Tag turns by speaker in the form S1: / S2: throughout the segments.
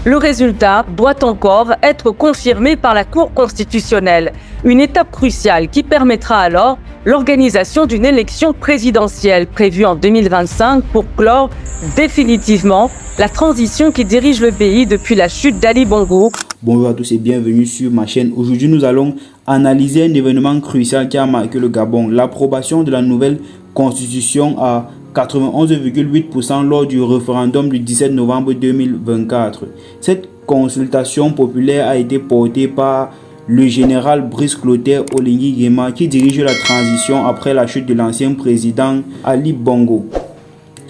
S1: Le résultat doit encore être confirmé par la Cour constitutionnelle, une étape cruciale qui permettra alors l'organisation d'une élection présidentielle prévue en 2025 pour clore définitivement la transition qui dirige le pays depuis la chute d'Ali Bongo.
S2: Bonjour à tous et bienvenue sur ma chaîne. Aujourd'hui, nous allons analyser un événement crucial qui a marqué le Gabon, l'approbation de la nouvelle constitution à 91,8% lors du référendum du 17 novembre 2024. Cette consultation populaire a été portée par le général Brice Clotaire Oligui Nguema qui dirige la transition après la chute de l'ancien président Ali Bongo.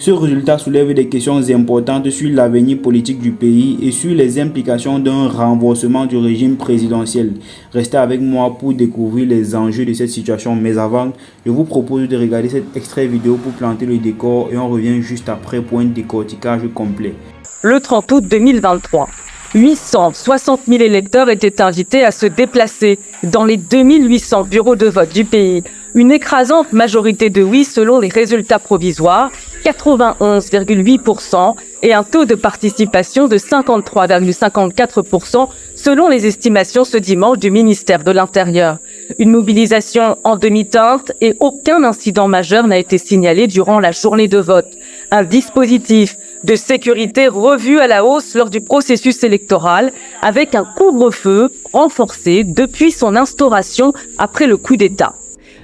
S2: Ce résultat soulève des questions importantes sur l'avenir politique du pays et sur les implications d'un renversement du régime présidentiel. Restez avec moi pour découvrir les enjeux de cette situation. Mais avant, je vous propose de regarder cet extrait vidéo pour planter le décor et on revient juste après pour un décortiquage complet.
S1: Le 30 août 2023, 860 000 électeurs étaient invités à se déplacer dans les 2800 bureaux de vote du pays. Une écrasante majorité de oui selon les résultats provisoires, 91,8% et un taux de participation de 53,54% selon les estimations ce dimanche du ministère de l'Intérieur. Une mobilisation en demi-teinte et aucun incident majeur n'a été signalé durant la journée de vote. Un dispositif de sécurité revu à la hausse lors du processus électoral avec un couvre-feu renforcé depuis son instauration après le coup d'État.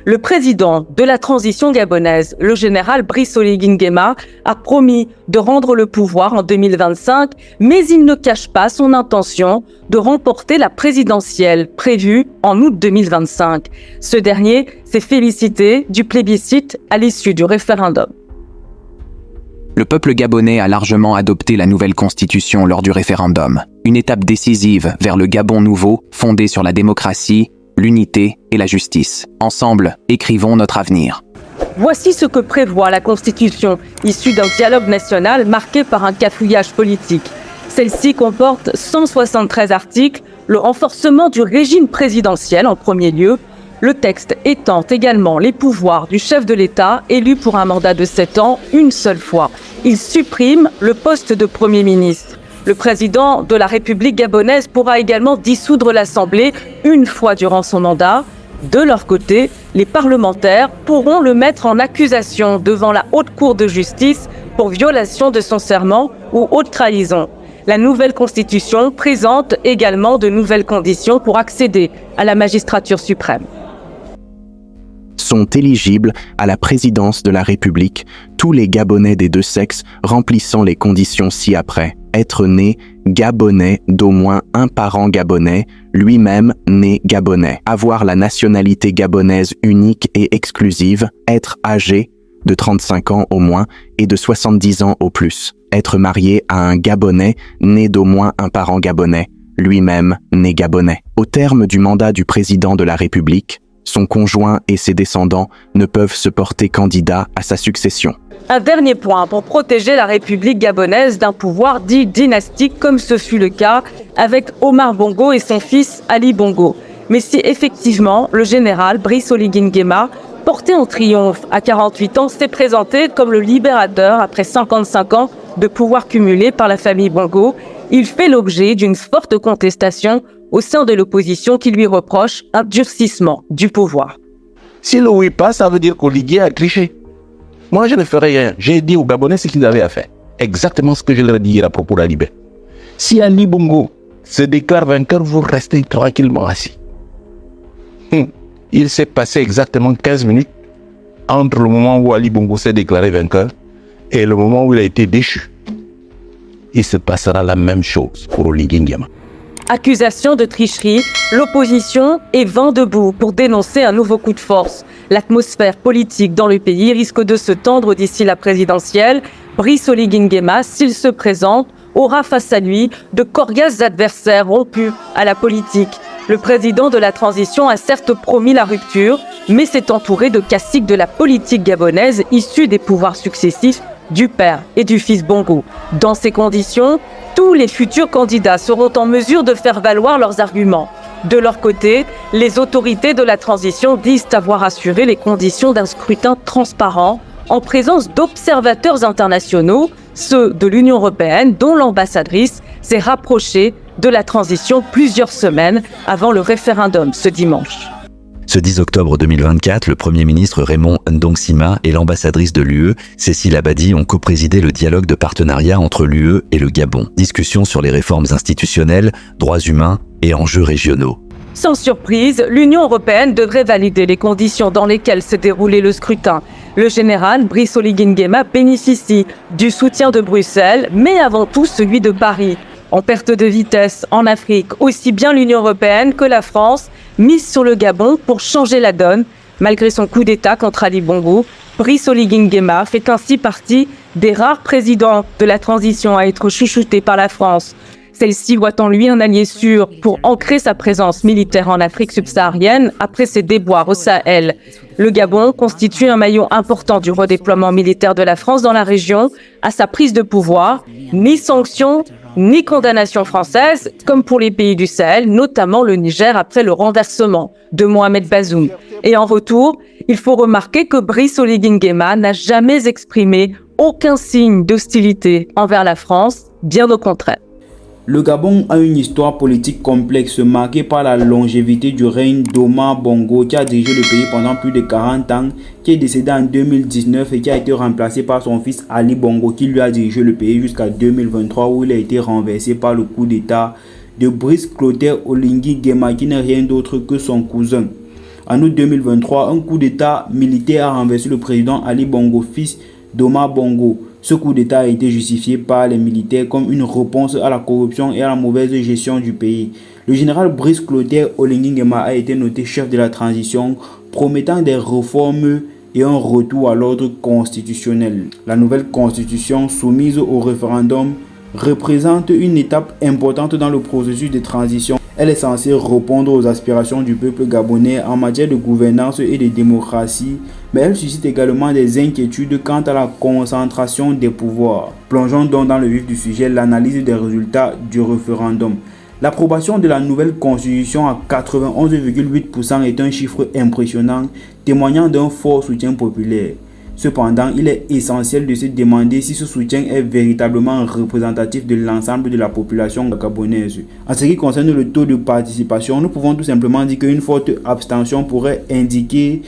S1: Le président de la transition gabonaise, le général Brice Oligui Nguema, a promis de rendre le pouvoir en 2025, mais il ne cache pas son intention de remporter la présidentielle prévue en août 2025. Ce dernier s'est félicité du plébiscite à l'issue du référendum.
S3: Le peuple gabonais a largement adopté la nouvelle constitution lors du référendum, une étape décisive vers le Gabon nouveau, fondé sur la démocratie, l'unité et la justice. Ensemble, écrivons notre avenir.
S1: Voici ce que prévoit la Constitution, issue d'un dialogue national marqué par un cafouillage politique. Celle-ci comporte 173 articles, le renforcement du régime présidentiel en premier lieu. Le texte étend également les pouvoirs du chef de l'État, élu pour un mandat de 7 ans, une seule fois. Il supprime le poste de Premier ministre. Le président de la République gabonaise pourra également dissoudre l'Assemblée une fois durant son mandat. De leur côté, les parlementaires pourront le mettre en accusation devant la Haute Cour de justice pour violation de son serment ou haute trahison. La nouvelle constitution présente également de nouvelles conditions pour accéder à la magistrature suprême.
S4: Sont éligibles à la présidence de la République tous les Gabonais des deux sexes remplissant les conditions ci-après. Être né gabonais d'au moins un parent gabonais, lui-même né gabonais. Avoir la nationalité gabonaise unique et exclusive. Être âgé de 35 ans au moins et de 70 ans au plus. Être marié à un Gabonais né d'au moins un parent gabonais, lui-même né gabonais. Au terme du mandat du président de la République, son conjoint et ses descendants ne peuvent se porter candidats à sa succession.
S1: Un dernier point pour protéger la République gabonaise d'un pouvoir dit dynastique comme ce fut le cas avec Omar Bongo et son fils Ali Bongo. Mais si effectivement le général Brice Oligui Nguema, porté en triomphe à 48 ans, s'est présenté comme le libérateur après 55 ans de pouvoir cumulé par la famille Bongo, il fait l'objet d'une forte contestation au sein de l'opposition qui lui reproche un durcissement du pouvoir.
S5: Si le oui passe, ça veut dire qu'Oligui a triché. Moi, je ne ferai rien. J'ai dit aux Gabonais ce qu'ils avaient à faire. Exactement ce que je leur ai dit hier à propos d'Alibé. Si Ali Bongo se déclare vainqueur, vous restez tranquillement assis. Il s'est passé exactement 15 minutes entre le moment où Ali Bongo s'est déclaré vainqueur et le moment où il a été déchu. Il se passera la même chose pour Oligui Nguema.
S1: Accusation de tricherie, l'opposition est vent debout pour dénoncer un nouveau coup de force. L'atmosphère politique dans le pays risque de se tendre d'ici la présidentielle. Brice Oligui Nguema, s'il se présente, aura face à lui de coriaces adversaires rompus à la politique. Le président de la transition a certes promis la rupture, mais s'est entouré de caciques de la politique gabonaise issus des pouvoirs successifs du père et du fils Bongo. Dans ces conditions, tous les futurs candidats seront en mesure de faire valoir leurs arguments. De leur côté, les autorités de la transition disent avoir assuré les conditions d'un scrutin transparent en présence d'observateurs internationaux, ceux de l'Union européenne, dont l'ambassadrice s'est rapproché de la transition plusieurs semaines avant le référendum ce dimanche.
S6: Ce 10 octobre 2024, le Premier ministre Raymond Ndong-Sima et l'ambassadrice de l'UE, Cécile Abadi, ont coprésidé le dialogue de partenariat entre l'UE et le Gabon. Discussion sur les réformes institutionnelles, droits humains et enjeux régionaux.
S1: Sans surprise, l'Union européenne devrait valider les conditions dans lesquelles s'est déroulé le scrutin. Le général Brice Oligui Nguema bénéficie du soutien de Bruxelles, mais avant tout celui de Paris. En perte de vitesse en Afrique, aussi bien l'Union européenne que la France misent sur le Gabon pour changer la donne. Malgré son coup d'État contre Ali Bongo, Brice Oligui Nguema fait ainsi partie des rares présidents de la transition à être chouchoutés par la France. Celle-ci voit en lui un allié sûr pour ancrer sa présence militaire en Afrique subsaharienne après ses déboires au Sahel. Le Gabon constitue un maillon important du redéploiement militaire de la France dans la région. À sa prise de pouvoir, ni sanctions, ni condamnation française, comme pour les pays du Sahel, notamment le Niger après le renversement de Mohamed Bazoum. Et en retour, il faut remarquer que Brice Oligui Nguema n'a jamais exprimé aucun signe d'hostilité envers la France, bien au contraire.
S2: Le Gabon a une histoire politique complexe marquée par la longévité du règne d'Omar Bongo qui a dirigé le pays pendant plus de 40 ans, qui est décédé en 2019 et qui a été remplacé par son fils Ali Bongo qui lui a dirigé le pays jusqu'à 2023 où il a été renversé par le coup d'État de Brice Clotaire Oligui Nguema qui n'est rien d'autre que son cousin. En août 2023, un coup d'État militaire a renversé le président Ali Bongo, fils d'Omar Bongo. Ce coup d'État a été justifié par les militaires comme une réponse à la corruption et à la mauvaise gestion du pays. Le général Brice Clotaire Oligui Nguema a été noté chef de la transition, promettant des réformes et un retour à l'ordre constitutionnel. La nouvelle constitution soumise au référendum représente une étape importante dans le processus de transition. Elle est censée répondre aux aspirations du peuple gabonais en matière de gouvernance et de démocratie, mais elle suscite également des inquiétudes quant à la concentration des pouvoirs. Plongeons donc dans le vif du sujet, l'analyse des résultats du référendum. L'approbation de la nouvelle constitution à 91,8% est un chiffre impressionnant, témoignant d'un fort soutien populaire. Cependant, il est essentiel de se demander si ce soutien est véritablement représentatif de l'ensemble de la population gabonaise. En ce qui concerne le taux de participation, nous pouvons tout simplement dire qu'une forte abstention pourrait indiquer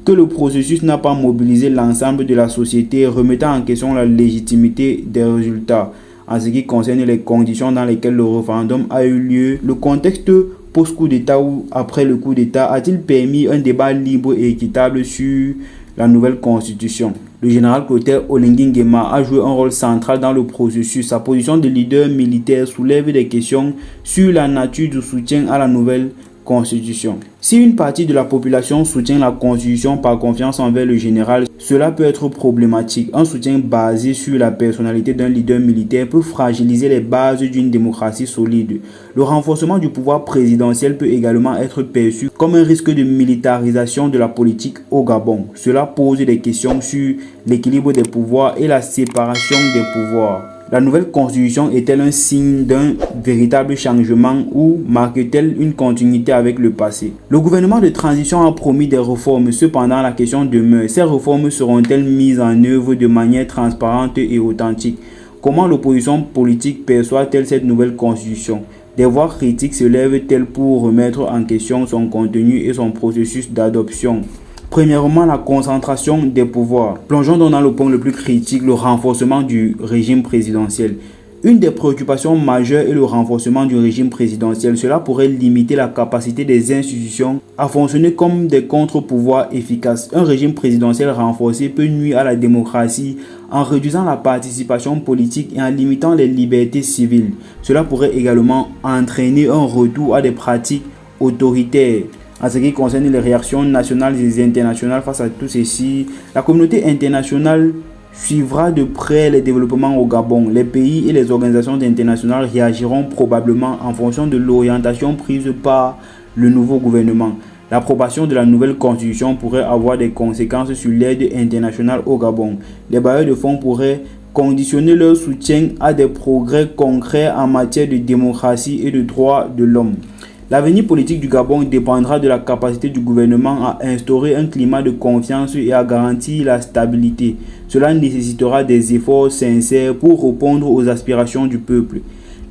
S2: que le processus n'a pas mobilisé l'ensemble de la société, remettant en question la légitimité des résultats. En ce qui concerne les conditions dans lesquelles le référendum a eu lieu, le contexte post-coup d'État ou après le coup d'État a-t-il permis un débat libre et équitable sur la nouvelle constitution? Le général Clotaire Oligui Nguema a joué un rôle central dans le processus. Sa position de leader militaire soulève des questions sur la nature du soutien à la nouvelle constitution. Si une partie de la population soutient la constitution par confiance envers le général, cela peut être problématique. Un soutien basé sur la personnalité d'un leader militaire peut fragiliser les bases d'une démocratie solide. Le renforcement du pouvoir présidentiel peut également être perçu comme un risque de militarisation de la politique au Gabon. Cela pose des questions sur l'équilibre des pouvoirs et la séparation des pouvoirs. La nouvelle constitution est-elle un signe d'un véritable changement ou marque-t-elle une continuité avec le passé? Le gouvernement de transition a promis des réformes, cependant la question demeure. Ces réformes seront-elles mises en œuvre de manière transparente et authentique? Comment l'opposition politique perçoit-elle cette nouvelle constitution? Des voix critiques se lèvent-elles pour remettre en question son contenu et son processus d'adoption? Premièrement, la concentration des pouvoirs. Plongeons donc dans le point le plus critique, le renforcement du régime présidentiel. Une des préoccupations majeures est le renforcement du régime présidentiel. Cela pourrait limiter la capacité des institutions à fonctionner comme des contre-pouvoirs efficaces. Un régime présidentiel renforcé peut nuire à la démocratie en réduisant la participation politique et en limitant les libertés civiles. Cela pourrait également entraîner un retour à des pratiques autoritaires. En ce qui concerne les réactions nationales et internationales face à tout ceci, la communauté internationale suivra de près les développements au Gabon. Les pays et les organisations internationales réagiront probablement en fonction de l'orientation prise par le nouveau gouvernement. L'approbation de la nouvelle constitution pourrait avoir des conséquences sur l'aide internationale au Gabon. Les bailleurs de fonds pourraient conditionner leur soutien à des progrès concrets en matière de démocratie et de droits de l'homme. L'avenir politique du Gabon dépendra de la capacité du gouvernement à instaurer un climat de confiance et à garantir la stabilité. Cela nécessitera des efforts sincères pour répondre aux aspirations du peuple.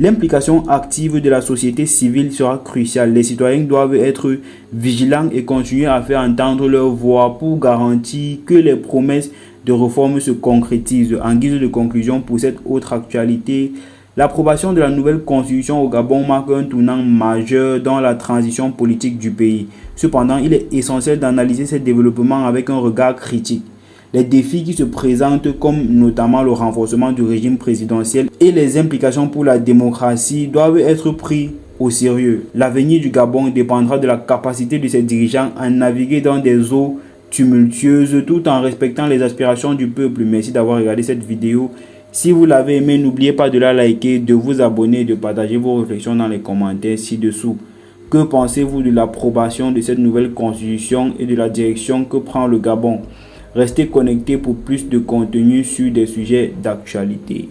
S2: L'implication active de la société civile sera cruciale. Les citoyens doivent être vigilants et continuer à faire entendre leur voix pour garantir que les promesses de réforme se concrétisent. En guise de conclusion pour cette autre actualité, l'approbation de la nouvelle constitution au Gabon marque un tournant majeur dans la transition politique du pays. Cependant, il est essentiel d'analyser ces développements avec un regard critique. Les défis qui se présentent, comme notamment le renforcement du régime présidentiel et les implications pour la démocratie, doivent être pris au sérieux. L'avenir du Gabon dépendra de la capacité de ses dirigeants à naviguer dans des eaux tumultueuses tout en respectant les aspirations du peuple. Merci d'avoir regardé cette vidéo. Si vous l'avez aimé, n'oubliez pas de la liker, de vous abonner et de partager vos réflexions dans les commentaires ci-dessous. Que pensez-vous de l'approbation de cette nouvelle constitution et de la direction que prend le Gabon? Restez connectés pour plus de contenu sur des sujets d'actualité.